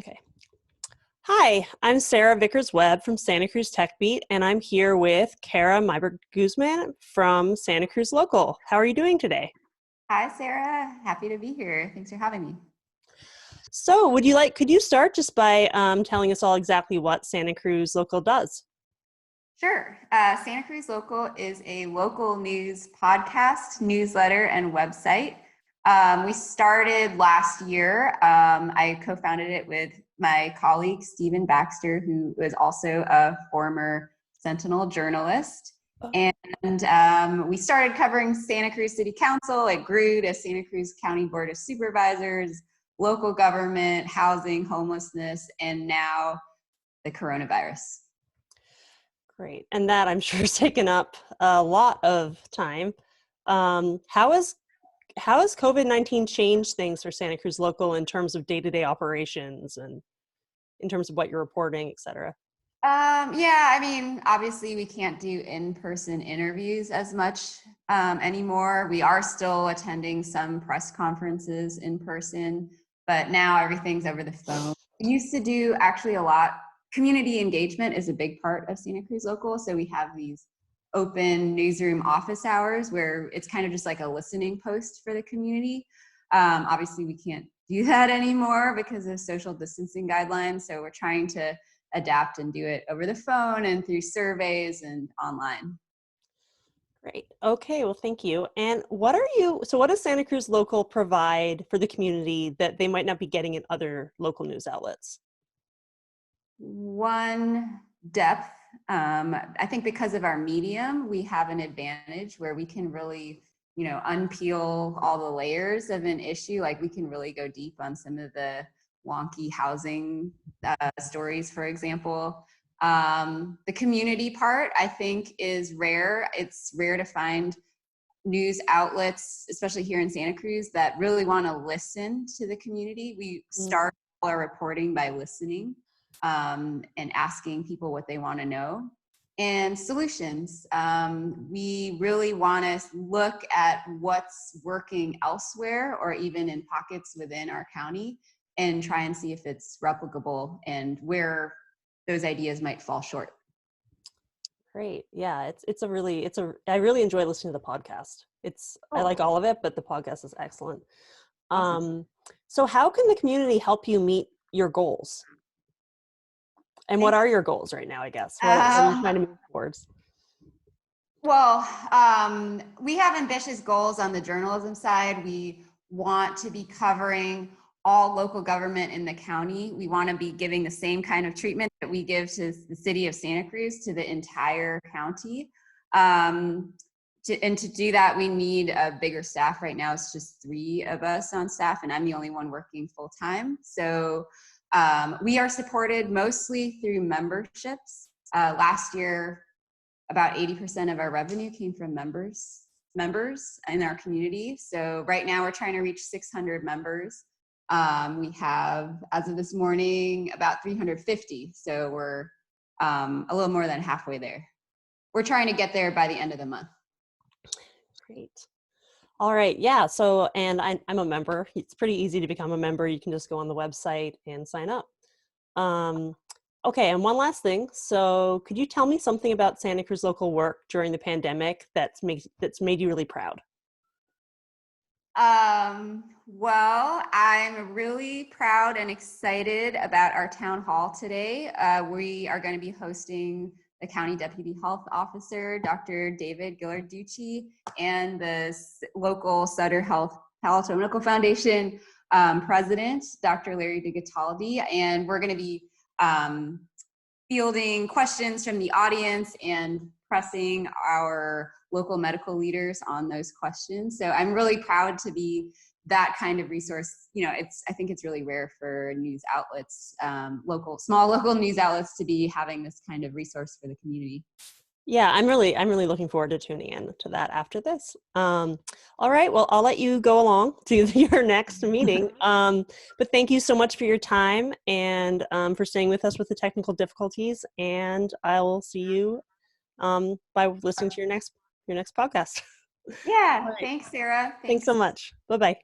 Okay. Hi, I'm Sarah Vickers-Webb from Santa Cruz Tech Beat, and I'm here with Kara Meyberg Guzman from Santa Cruz Local. How are you doing today? Hi, Sarah. Happy to be here. Thanks for having me. So, could you start just by telling us all exactly what Santa Cruz Local does? Sure. Santa Cruz Local is a local news podcast, newsletter, and website. We started last year. I co-founded it with my colleague, Stephen Baxter, who was also a former Sentinel journalist. And we started covering Santa Cruz City Council. It grew to Santa Cruz County Board of Supervisors, local government, housing, homelessness, and now the coronavirus. Great. And that I'm sure has taken up a lot of time. How has COVID-19 changed things for Santa Cruz Local in terms of day-to-day operations and in terms of what you're reporting, et cetera? Yeah, I mean, obviously we can't do in-person interviews as much anymore. We are still attending some press conferences in person, but now everything's over the phone. We used to do actually a lot. Community engagement is a big part of Santa Cruz Local. So we have these open newsroom office hours where it's kind of just like a listening post for the community. Obviously we can't do that anymore because of social distancing guidelines. So we're trying to adapt and do it over the phone and through surveys and online. Great. Okay, well, thank you. And what does Santa Cruz Local provide for the community that they might not be getting in other local news outlets? One, depth. I think because of our medium, we have an advantage where we can really, unpeel all the layers of an issue. Like we can really go deep on some of the wonky housing stories, for example. The community part, I think, is rare. It's rare to find news outlets, especially here in Santa Cruz, that really want to listen to the community. We start our reporting by listening and asking people what they want to know. And solutions. We really want to look at what's working elsewhere or even in pockets within our county and try and see if it's replicable and where those ideas might fall short. Great. Yeah, I really enjoy listening to the podcast. I like all of it, but the podcast is excellent. Awesome. So how can the community help you meet your goals? And what are your goals right now, I guess? What are you trying to move towards? Well, we have ambitious goals on the journalism side. We want to be covering all local government in the county. We want to be giving the same kind of treatment that we give to the city of Santa Cruz to the entire county. To do that, we need a bigger staff. Right now, it's just 3 of us on staff, and I'm the only one working full time. So we are supported mostly through memberships. Last year, about 80% of our revenue came from members in our community. So right now we're trying to reach 600 members. We have, as of this morning, about 350. So we're a little more than halfway there. We're trying to get there by the end of the month. Great. All right. Yeah. So, and I'm a member. It's pretty easy to become a member. You can just go on the website and sign up. Okay. And one last thing. So could you tell me something about Santa Cruz Local work during the pandemic that's made you really proud? Well, I'm really proud and excited about our town hall today. We are going to be hosting the County Deputy Health Officer, Dr. David Gillarducci, and the local Sutter Health Palo Alto Medical Foundation President, Dr. Larry DiGataldi, and we're going to be fielding questions from the audience and pressing our local medical leaders on those questions. So I'm really proud to be that kind of resource. I think it's really rare for news outlets, small local news outlets, to be having this kind of resource for the community. Yeah, I'm really looking forward to tuning in to that after this. All right, well, I'll let you go along to your next meeting. But thank you so much for your time and for staying with us with the technical difficulties. And I will see you by listening to your next podcast. Yeah, All right. thanks, Sarah. Thanks so much. Bye-bye.